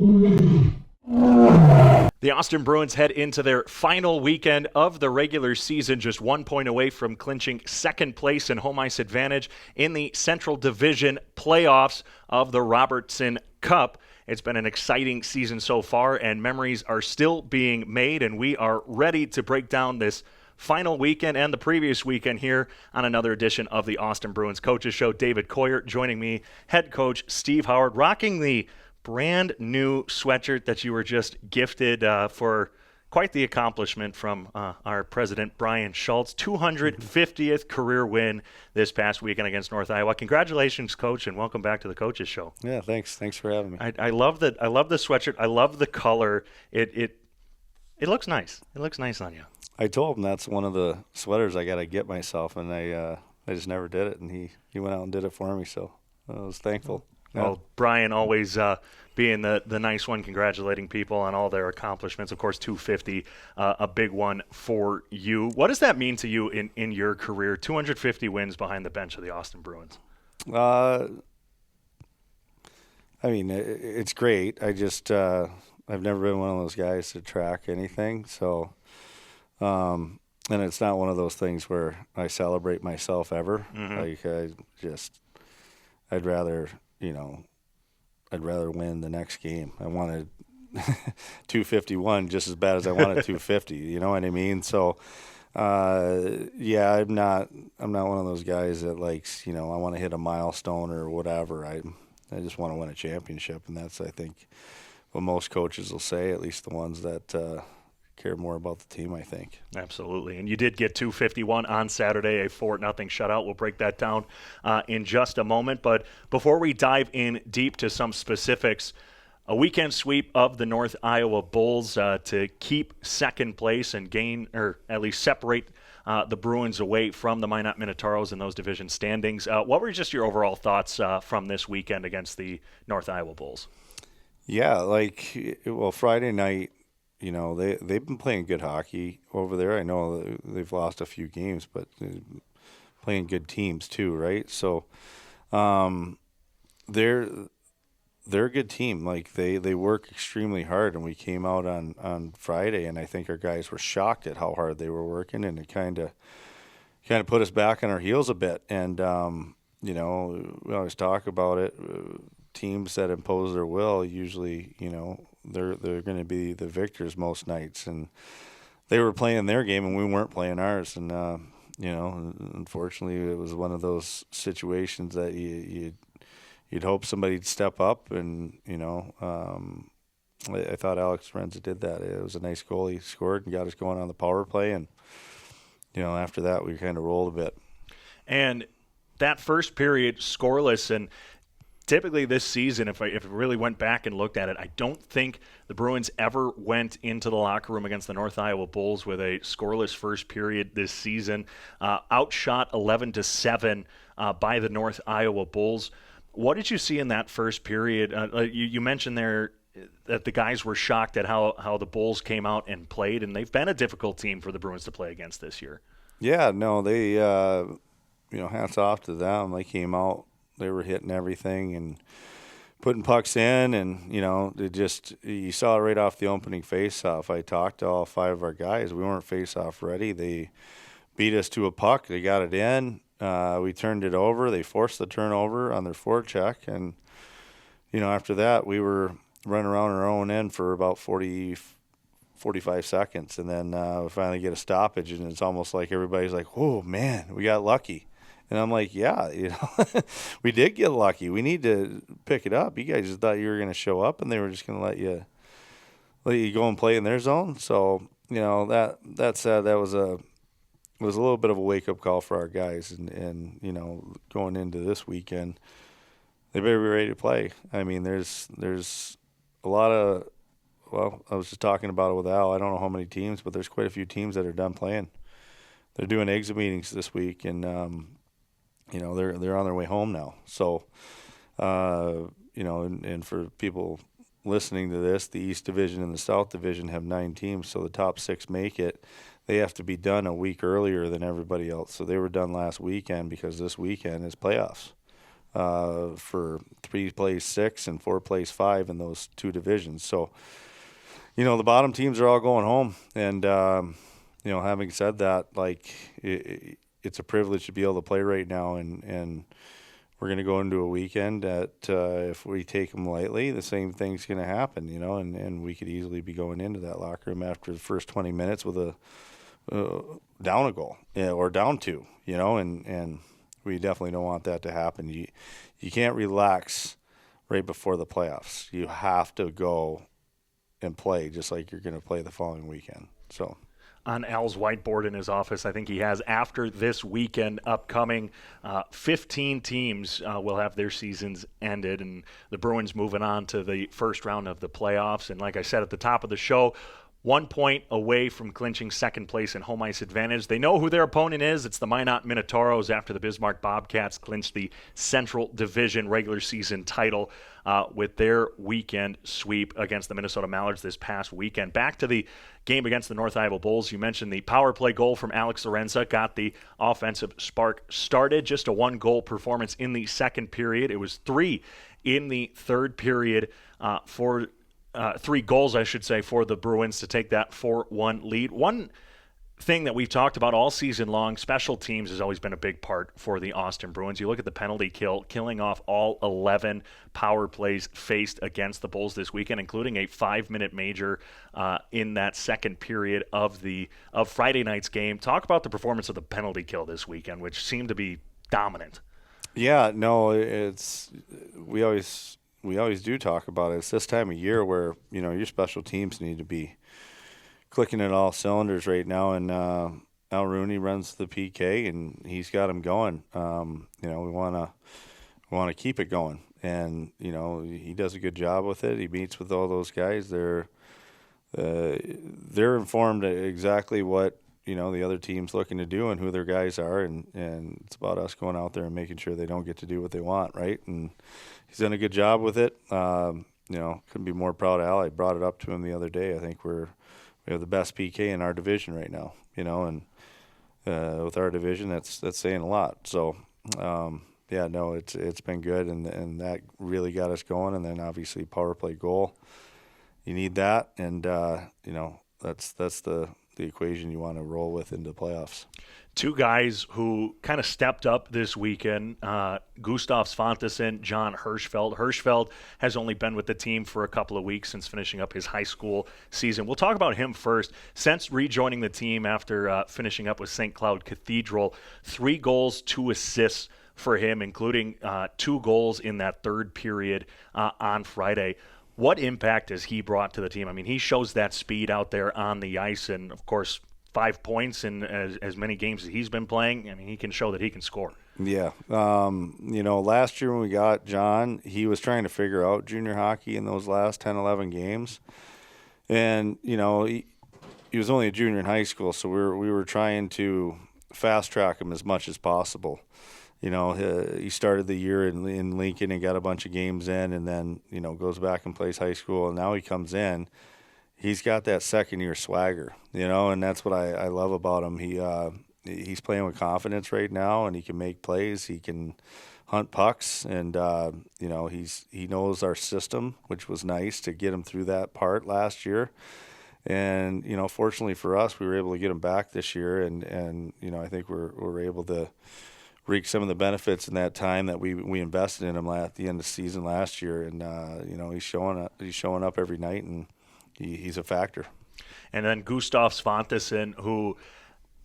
The Austin Bruins head into their final weekend of the regular season, just 1 point away from clinching second place and home ice advantage in the Central Division playoffs of the Robertson Cup. It's been an exciting season so far, and memories are still being made, and we are ready to break down this final weekend and the previous weekend here on another edition of the Austin Bruins Coaches Show. David Coyer joining me, head coach Steve Howard, rocking the brand new sweatshirt that you were just gifted for quite the accomplishment from our president, Brian Schultz. 250th career win this past weekend against North Iowa. Congratulations, Coach, and welcome back to the Coaches Show. Yeah, thanks. Thanks for having me. I love that. I love the sweatshirt. I love the color. It looks nice. It looks nice on you. I told him that's one of the sweaters I got to get myself, and I just never did it, and he went out and did it for me, so I was thankful. Yeah. Well, Brian always being the nice one, congratulating people on all their accomplishments. Of course, 250, a big one for you. What does that mean to you in your career? 250 wins behind the bench of the Austin Bruins. I mean, it's great. I just I've never been one of those guys to track anything, so and it's not one of those things where I celebrate myself ever. Mm-hmm. I'd rather win the next game. I wanted 251 just as bad as I wanted 250. You know what I mean? So, yeah, I'm not one of those guys that likes, I want to hit a milestone or whatever. I just want to win a championship, and that's, I think, what most coaches will say, at least the ones that care more about the team, I think. Absolutely. And you did get 251 on Saturday, a 4-0 shutout. We'll break that down in just a moment. But before we dive in deep to some specifics, a weekend sweep of the North Iowa Bulls to keep second place and gain, or at least separate the Bruins away from the Minot Minotauros in those division standings. What were just your overall thoughts from this weekend against the North Iowa Bulls? Yeah, Friday night, they've been playing good hockey over there. I know they've lost a few games, but playing good teams too, right? So they're a good team. Like they work extremely hard, and we came out on Friday, and I think our guys were shocked at how hard they were working, and it kind of put us back on our heels a bit. And we always talk about it. Teams that impose their will usually, they're going to be the victors most nights, and they were playing their game and we weren't playing ours. And unfortunately, it was one of those situations that you'd hope somebody'd step up. And I thought Alex Renza did that. It was a nice goal. He scored and got us going on the power play, and after that we kind of rolled a bit. And that first period scoreless, and typically this season, if I really went back and looked at it, I don't think the Bruins ever went into the locker room against the North Iowa Bulls with a scoreless first period this season. Outshot 11-7 by the North Iowa Bulls. What did you see in that first period? You mentioned there that the guys were shocked at how the Bulls came out and played, and they've been a difficult team for the Bruins to play against this year. Yeah, no, they, hats off to them. They came out. They were hitting everything and putting pucks in, and you saw it right off the opening face-off. I talked to all 5 of our guys. We weren't face-off ready. They beat us to a puck. They got it in. We turned it over. They forced the turnover on their forecheck, and after that we were running around our own end for about 45 seconds, and then we finally get a stoppage, and it's almost like everybody's like, "Oh man, we got lucky." And I'm like, yeah, we did get lucky. We need to pick it up. You guys just thought you were going to show up, and they were just going to let you go and play in their zone. So, that said, that was a little bit of a wake-up call for our guys. And going into this weekend, they better be ready to play. I mean, there's a lot of – well, I was just talking about it with Al. I don't know how many teams, but there's quite a few teams that are done playing. They're doing exit meetings this week, and they're on their way home now. So, and for people listening to this, the East Division and the South Division have 9 teams, so the top 6 make it. They have to be done a week earlier than everybody else. So they were done last weekend because this weekend is playoffs. for 3 plays 6 and 4 plays 5 in those 2 divisions. So, the bottom teams are all going home. And, having said that, like, it's a privilege to be able to play right now. And we're going to go into a weekend that if we take them lightly, the same thing's going to happen, and we could easily be going into that locker room after the first 20 minutes with a down a goal, or down 2, and we definitely don't want that to happen. You can't relax right before the playoffs. You have to go and play just like you're going to play the following weekend. So on Al's whiteboard in his office, I think he has, after this weekend upcoming, 15 teams will have their seasons ended, and the Bruins moving on to the first round of the playoffs. And like I said at the top of the show, 1 point away from clinching second place in home ice advantage. They know who their opponent is. It's the Minot Minotauros after the Bismarck Bobcats clinched the Central Division regular season title with their weekend sweep against the Minnesota Mallards this past weekend. Back to the game against the North Iowa Bulls. You mentioned the power play goal from Alex Lorenza got the offensive spark started. Just a 1-goal performance in the second period. It was 3 in the third period for 3 goals, I should say, for the Bruins to take that 4-1 lead. One thing that we've talked about all season long, special teams has always been a big part for the Austin Bruins. You look at the penalty kill, killing off all 11 power plays faced against the Bulls this weekend, including a 5-minute major in that second period of Friday night's game. Talk about the performance of the penalty kill this weekend, which seemed to be dominant. Yeah, no, we always do talk about it. It's this time of year where, your special teams need to be clicking at all cylinders right now. And Al Rooney runs the PK, and he's got them going. We want to keep it going. And, he does a good job with it. He meets with all those guys. They're informed exactly what, the other team's looking to do and who their guys are. And it's about us going out there and making sure they don't get to do what they want, right? And he's done a good job with it. Couldn't be more proud of Al. I brought it up to him the other day. I think we have the best PK in our division right now, and with our division, that's saying a lot. So, it's been good, and that really got us going. And then obviously power play goal, you need that, and that's the equation you want to roll with into playoffs. 2 guys who kind of stepped up this weekend, Gustav Svantesson, John Hirschfeld. Hirschfeld has only been with the team for a couple of weeks since finishing up his high school season. We'll talk about him first. Since rejoining the team after finishing up with St. Cloud Cathedral, 3 goals, 2 assists for him, including 2 goals in that third period on Friday. What impact has he brought to the team? I mean, he shows that speed out there on the ice, and, of course, 5 points in as many games as he's been playing. I mean, he can show that he can score. Yeah. Last year when we got John, he was trying to figure out junior hockey in those last 10, 11 games. And, he was only a junior in high school, so we were trying to fast track him as much as possible. He started the year in Lincoln and got a bunch of games in, and then, goes back and plays high school. And now he comes in. He's got that second-year swagger, and that's what I love about him. He's playing with confidence right now, and he can make plays. He can hunt pucks, and, he knows our system, which was nice to get him through that part last year. And, fortunately for us, we were able to get him back this year, and I think we're able to reap some of the benefits in that time that we invested in him at the end of the season last year. And, he's showing up every night, and he's a factor. And then Gustav Svantesson, who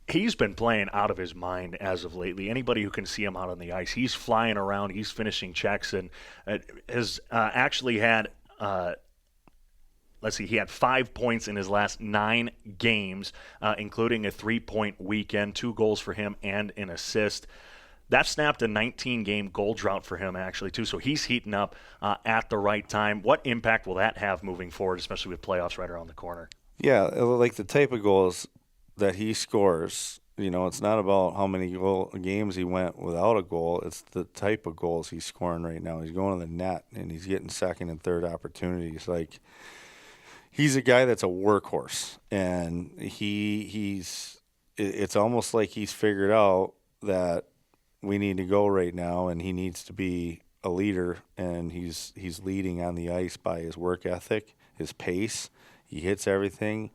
he's been playing out of his mind as of lately. Anybody who can see him out on the ice, he's flying around, he's finishing checks, and has actually had he had 5 points in his last 9 games, including a 3-point weekend, 2 goals for him and an assist. That snapped a 19-game goal drought for him, actually, too. So he's heating up at the right time. What impact will that have moving forward, especially with playoffs right around the corner? Yeah, like the type of goals that he scores, it's not about how many games he went without a goal. It's the type of goals he's scoring right now. He's going to the net, and he's getting second and third opportunities. Like, he's a guy that's a workhorse, and it's almost like he's figured out that we need to go right now, and he needs to be a leader, and he's leading on the ice by his work ethic, his pace. He hits everything,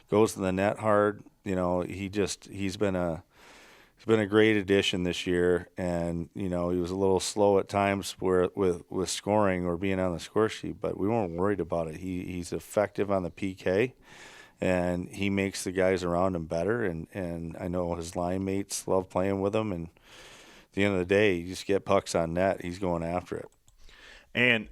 goes to the net hard. He's been a great addition this year, and he was a little slow at times with scoring or being on the score sheet, but we weren't worried about it. He's effective on the PK, and he makes the guys around him better, and I know his line mates love playing with him, and at the end of the day, you just get pucks on net, he's going after it. And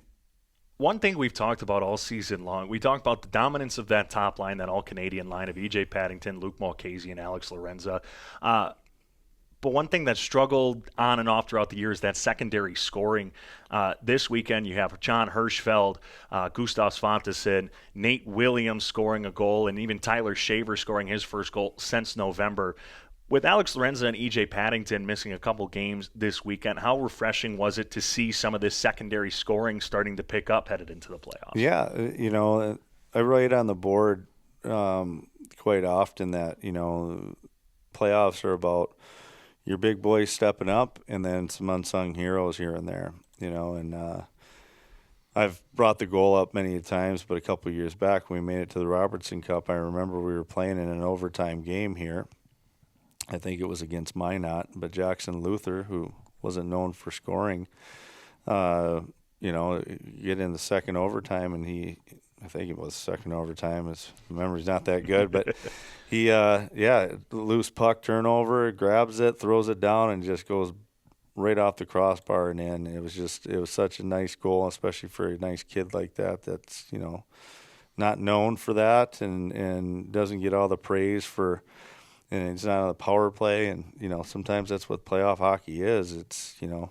one thing we've talked about all season long, we talked about the dominance of that top line, that all-Canadian line of E.J. Paddington, Luke Mulcahy, and Alex Lorenza. But one thing that struggled on and off throughout the year is that secondary scoring. This weekend, you have John Hirschfeld, Gustav Svantesson, Nate Williams scoring a goal, and even Tyler Shaver scoring his first goal since November. With Alex Lorenza and E.J. Paddington missing a couple games this weekend, how refreshing was it to see some of this secondary scoring starting to pick up headed into the playoffs? Yeah, I write on the board quite often that, playoffs are about your big boys stepping up and then some unsung heroes here and there, and I've brought the goal up many times, but a couple of years back when we made it to the Robertson Cup, I remember we were playing in an overtime game here. I think it was against Minot, but Jackson Luther, who wasn't known for scoring, get in the second overtime, and I think it was second overtime. His memory's not that good, but he, loose puck turnover, grabs it, throws it down, and just goes right off the crossbar and in. It was such a nice goal, especially for a nice kid like that. That's not known for that, and doesn't get all the praise for. And it's not on the power play, and sometimes that's what playoff hockey is. It's a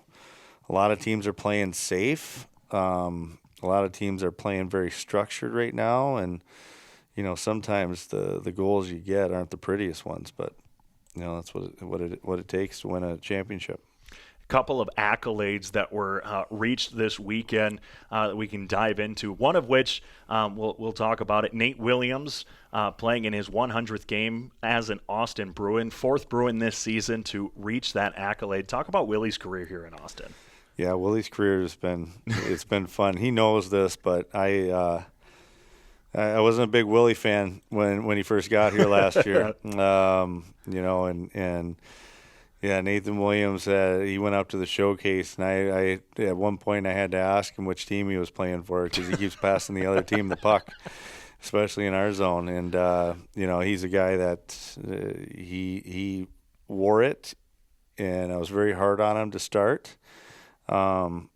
lot of teams are playing safe. A lot of teams are playing very structured right now, and sometimes the goals you get aren't the prettiest ones, but that's what it takes to win a championship. Couple of accolades that were reached this weekend that we can dive into. One of which we'll talk about it. Nate Williams playing in his 100th game as an Austin Bruin, fourth Bruin this season to reach that accolade. Talk about Willie's career here in Austin. Yeah, Willie's career it's been fun. He knows this, but I wasn't a big Willie fan when he first got here last year. Yeah, Nathan Williams, he went up to the showcase, and I at one point I had to ask him which team he was playing for because he keeps passing the other team the puck, especially in our zone. And, he's a guy that he wore it, and I was very hard on him to start. I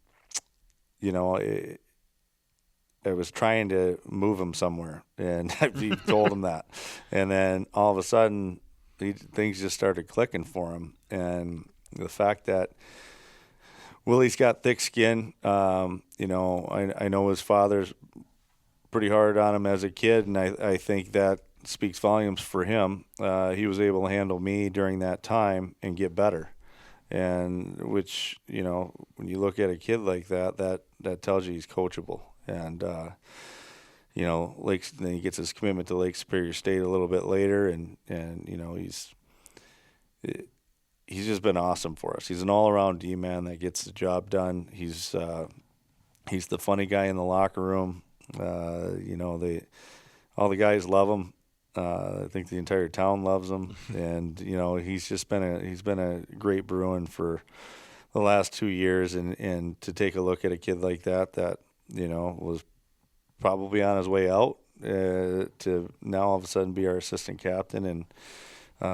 was trying to move him somewhere, and he told him that. And then all of a sudden, things just started clicking for him, and the fact that Willie's got thick skin, I know his father's pretty hard on him as a kid, and I think that speaks volumes for him. He was able to handle me during that time and get better, and which when you look at a kid like that tells you he's coachable. And Lakes. Then he gets his commitment to Lake Superior State a little bit later, and he's just been awesome for us. He's an all-around D-man that gets the job done. He's the funny guy in the locker room. All the guys love him. I think the entire town loves him, and he's been a great Bruin for the last 2 years, and to take a look at a kid like that was probably on his way out to now all of a sudden be our assistant captain and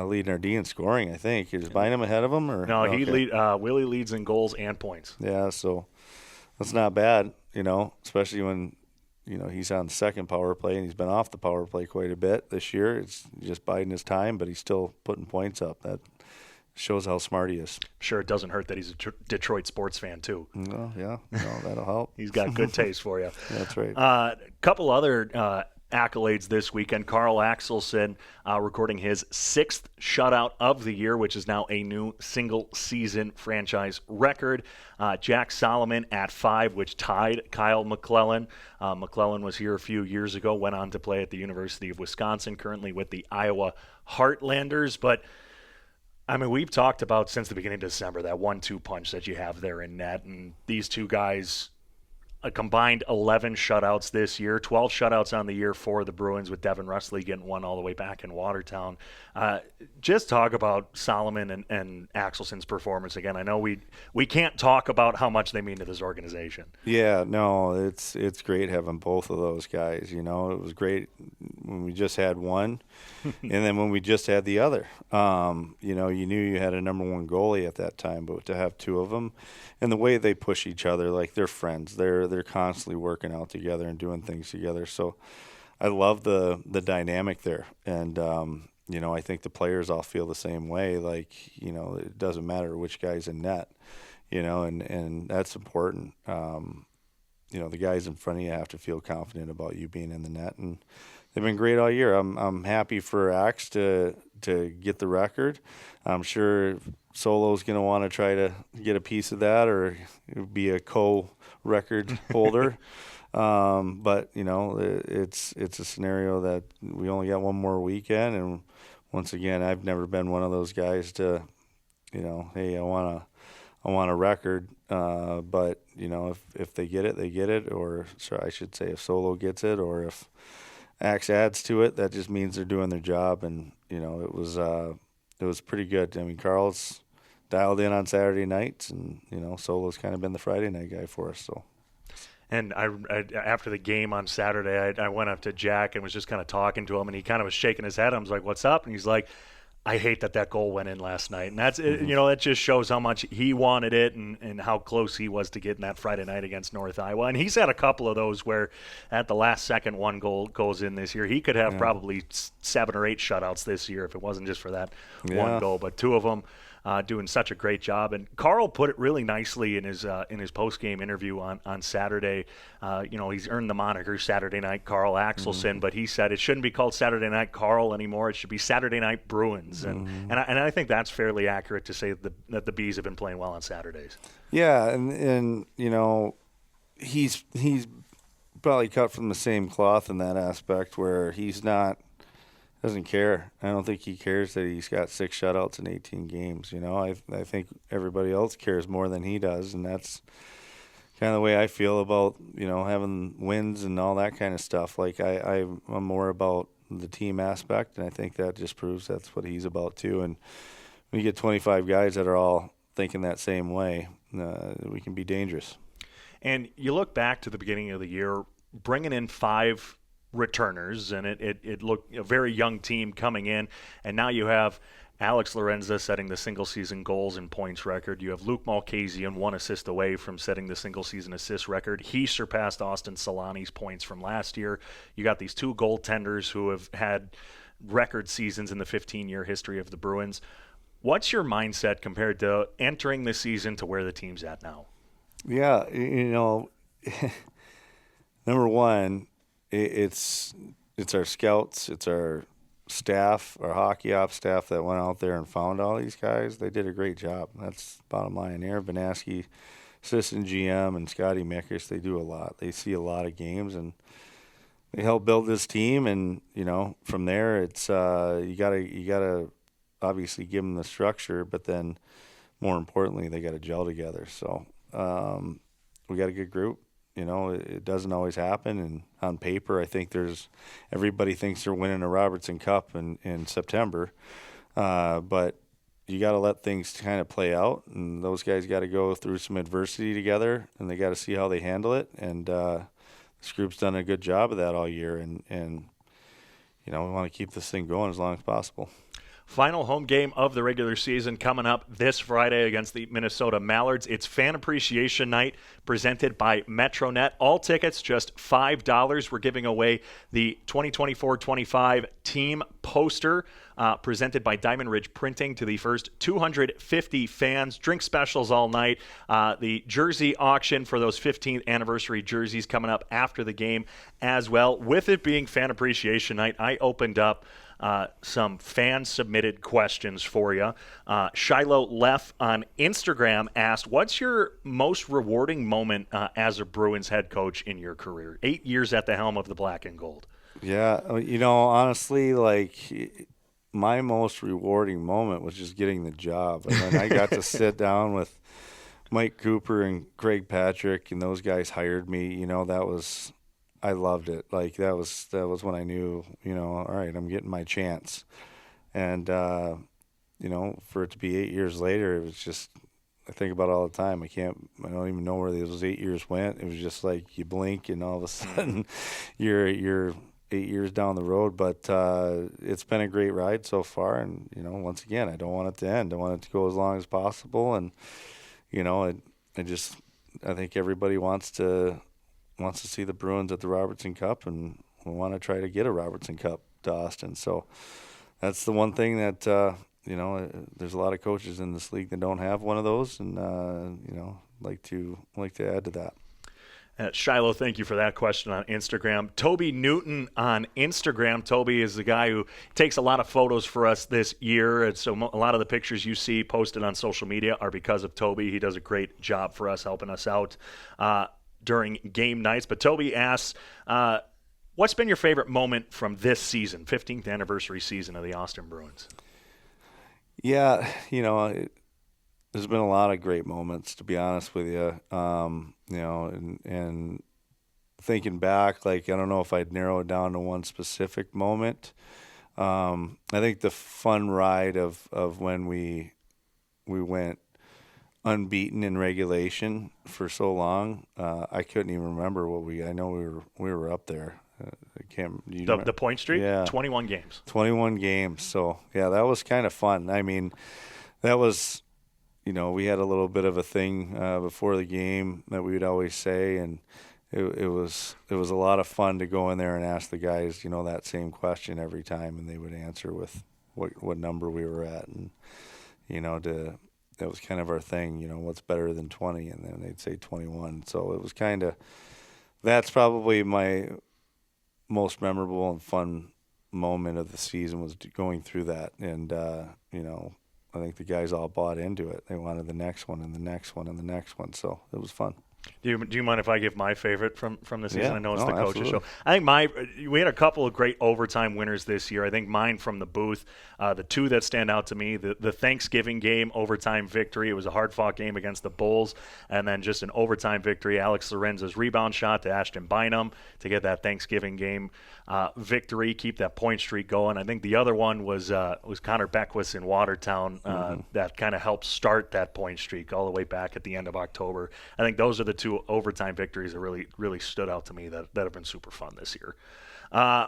leading our D in scoring. I think is Bynum ahead of him, or no? Okay. Willie leads in goals and points. Yeah, so that's not bad, especially when he's on the second power play, and he's been off the power play quite a bit this year. It's just biding his time, but he's still putting points up. That shows how smart he is. Sure, it doesn't hurt that he's a Detroit sports fan too. No, yeah, that'll help. He's got good taste for you. That's right. Couple other accolades this weekend. Carl Axelson recording his 6th shutout of the year, which is now a new single-season franchise record. Jack Solomon at 5, which tied Kyle McClellan. McClellan was here a few years ago, went on to play at the University of Wisconsin, currently with the Iowa Heartlanders. But I mean, we've talked about since the beginning of December that 1-2 punch that you have there in net, and these two guys a combined 11 shutouts this year, 12 shutouts on the year for the Bruins, with Devin Russley getting one all the way back in Watertown. Just talk about Solomon and Axelson's performance again. I know we can't talk about how much they mean to this organization. Yeah, no, it's great having both of those guys. You know, it was great when we just had one, and then when we just had the other. You know, you knew you had a number one goalie at that time, but to have two of them, and the way they push each other, like they're friends. They're constantly working out together and doing things together. So I love the dynamic there, and you know, I think the players all feel the same way. Like, you know, it doesn't matter which guy's in net. You know, and that's important. You know, the guys in front of you have to feel confident about you being in the net, and they've been great all year. I'm happy for Axe to get the record. I'm sure Solo's going to want to try to get a piece of that or be a co-record holder. But you know, it's a scenario that we only got one more weekend, and once again, I've never been one of those guys to, you know, hey, I want a record, but you know, if they get it, they get it, or so I should say, if Solo gets it, or if Axe adds to it, that just means they're doing their job. And you know, it was pretty good. I mean, Carl's dialed in on Saturday nights, and you know, Solo's kind of been the Friday night guy for us. So. And I after the game on Saturday, I went up to Jack and was just kind of talking to him, and he kind of was shaking his head. I was like, "What's up?" And he's like, I hate that goal went in last night. And that's, you know, that just shows how much he wanted it and how close he was to getting that Friday night against North Iowa. And he's had a couple of those where at the last second one goal goes in this year. He could have probably 7 or 8 shutouts this year if it wasn't just for that one goal. But 2 of them doing such a great job. And Carl put it really nicely in his post-game interview on Saturday. You know, he's earned the moniker Saturday Night Carl Axelson, but he said it shouldn't be called Saturday Night Carl anymore. It should be Saturday Night Bruins. And I think that's fairly accurate to say that the Bees have been playing well on Saturdays. Yeah, and you know, he's probably cut from the same cloth in that aspect where he's not doesn't care. I don't think he cares that he's got 6 shutouts in 18 games. You know, I think everybody else cares more than he does, and that's kind of the way I feel about, you know, having wins and all that kind of stuff. Like I'm more about the team aspect, and I think that just proves that's what he's about too. And when you get 25 guys that are all thinking that same way, we can be dangerous. And you look back to the beginning of the year, bringing in 5 returners, and it looked a very young team coming in, and now you have Alex Lorenza setting the single-season goals and points record. You have Luke Mulcahy 1 assist away from setting the single-season assist record. He surpassed Austin Solani's points from last year. You got these 2 goaltenders who have had record seasons in the 15-year history of the Bruins. What's your mindset compared to entering the season to where the team's at now? Yeah, you know, number one, it's our scouts, it's our staff, our hockey ops staff that went out there and found all these guys. They did a great job. That's the bottom line. Aaron Banaski, assistant GM, and Scotty Mickish, they do a lot. They see a lot of games, and they help build this team. And you know, from there, it's you gotta obviously give them the structure, but then more importantly, they got to gel together. So we got a good group. You know, it doesn't always happen, and on paper, I think everybody thinks they're winning a Robertson Cup in September, but you got to let things kind of play out, and those guys got to go through some adversity together, and they got to see how they handle it. And this group's done a good job of that all year, and you know, we want to keep this thing going as long as possible. Final home game of the regular season coming up this Friday against the Minnesota Mallards. It's Fan Appreciation Night presented by MetroNet. All tickets just $5. We're giving away the 2024-25 team poster presented by Diamond Ridge Printing to the first 250 fans. Drink specials all night. The jersey auction for those 15th anniversary jerseys coming up after the game as well. With it being Fan Appreciation Night, I opened up some fan-submitted questions for you. Shiloh Leff on Instagram asked, what's your most rewarding moment as a Bruins head coach in your career? 8 years at the helm of the Black and Gold. Yeah, you know, honestly, like my most rewarding moment was just getting the job. And then I got to sit down with Mike Cooper and Craig Patrick, and those guys hired me. I loved it. Like that was when I knew, all right, I'm getting my chance. And for it to be 8 years later, it was just, I think about it all the time. I don't even know where those 8 years went. It was just like you blink and all of a sudden you're 8 years down the road. But it's been a great ride so far. And, once again, I don't want it to end. I want it to go as long as possible. And, I think everybody wants to see the Bruins at the Robertson Cup, and we want to try to get a Robertson Cup to Austin. So that's the one thing that, there's a lot of coaches in this league that don't have one of those, and, like to add to that. Shiloh, thank you for that question on Instagram. Toby Newton on Instagram. Toby is the guy who takes a lot of photos for us this year, and so a lot of the pictures you see posted on social media are because of Toby. He does a great job for us, helping us out during game nights. But Toby asks, what's been your favorite moment from this season, 15th anniversary season of the Austin Bruins? Yeah, there's been a lot of great moments, to be honest with you. And thinking back, like, I don't know if I'd narrow it down to one specific moment. I think the fun ride of when we went unbeaten in regulation for so long, I couldn't even remember I know we were up there. I can't. The point streak? Yeah. 21 games. 21 games. So, yeah, that was kind of fun. I mean, that was, we had a little bit of a thing before the game that we would always say, and it was a lot of fun to go in there and ask the guys, that same question every time, and they would answer with what number we were at, and that was kind of our thing, what's better than 20, and then they'd say 21. So it was that's probably my most memorable and fun moment of the season, was going through that, and I think the guys all bought into it. They wanted the next one and the next one and the next one, so it was fun. Do you mind if I give my favorite from the season? Yeah, I know it's the coaches absolutely. show. I think we had a couple of great overtime winners this year. I think mine from the booth, the two that stand out to me, the Thanksgiving game overtime victory. It was a hard-fought game against the Bulls, and then just an overtime victory. Alex Lorenzo's rebound shot to Ashton Bynum to get that Thanksgiving game victory, keep that point streak going. I think the other one was Connor Beckwith in Watertown that kind of helped start that point streak all the way back at the end of October. I think those are the two overtime victories that really stood out to me that have been super fun this year.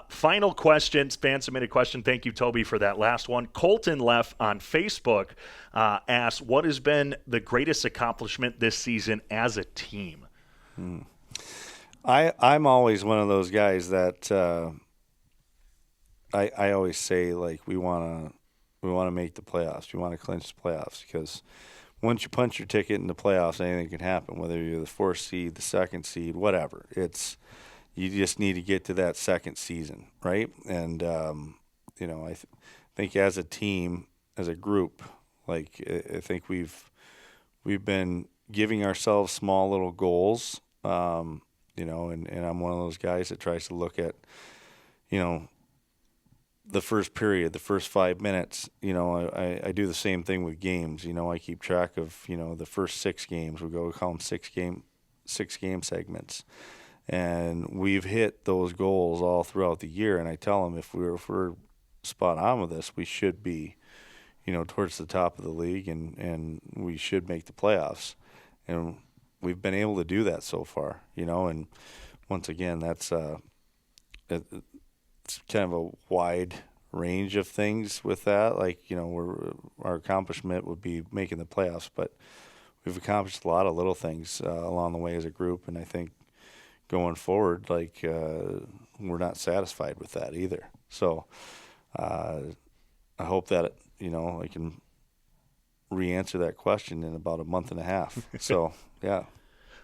Final question, fan-submitted question. Thank you, Toby, for that last one. Colton Leff on Facebook asks, what has been the greatest accomplishment this season as a team? I'm always one of those guys that I always say, like, we want to make the playoffs. We want to clinch the playoffs, because once you punch your ticket in the playoffs, anything can happen, whether you're the fourth seed, the second seed, whatever. You just need to get to that second season, right? And, I think as a team, as a group, like, I think we've been giving ourselves small little goals, and I'm one of those guys that tries to look at, the first period, the first 5 minutes. I do the same thing with games. I keep track of, the first 6 games. We call them 6 game segments. And we've hit those goals all throughout the year. And I tell them, if we're spot on with this, we should be, towards the top of the league, and we should make the playoffs. And we've been able to do that so far, and once again, that's it's kind of a wide range of things with that. Like, our accomplishment would be making the playoffs, but we've accomplished a lot of little things along the way as a group, and I think going forward, like, we're not satisfied with that either. So I hope that, I can re-answer that question in about a month and a half. So, yeah.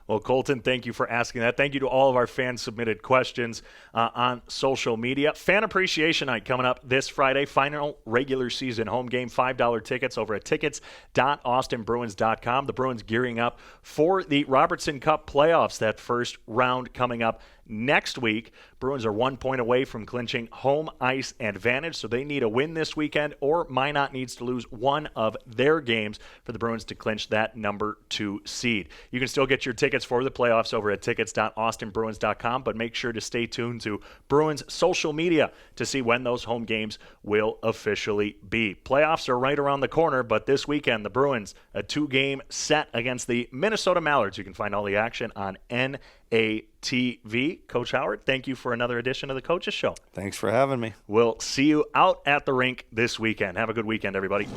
Well, Colton, thank you for asking that. Thank you to all of our fan-submitted questions on social media. Fan Appreciation Night coming up this Friday. Final regular season home game, $5 tickets over at tickets.austinbruins.com. The Bruins gearing up for the Robertson Cup playoffs, that first round coming up next week. Bruins are 1 point away from clinching home ice advantage, so they need a win this weekend, or Minot needs to lose one of their games for the Bruins to clinch that number 2 seed. You can still get your tickets for the playoffs over at tickets.austinbruins.com, but make sure to stay tuned to Bruins social media to see when those home games will officially be. Playoffs are right around the corner, but this weekend the Bruins, a 2-game set against the Minnesota Mallards. You can find all the action on NATV. Coach Howard, thank you for another edition of the Coaches Show. Thanks for having me. We'll see you out at the rink this weekend. Have a good weekend, everybody.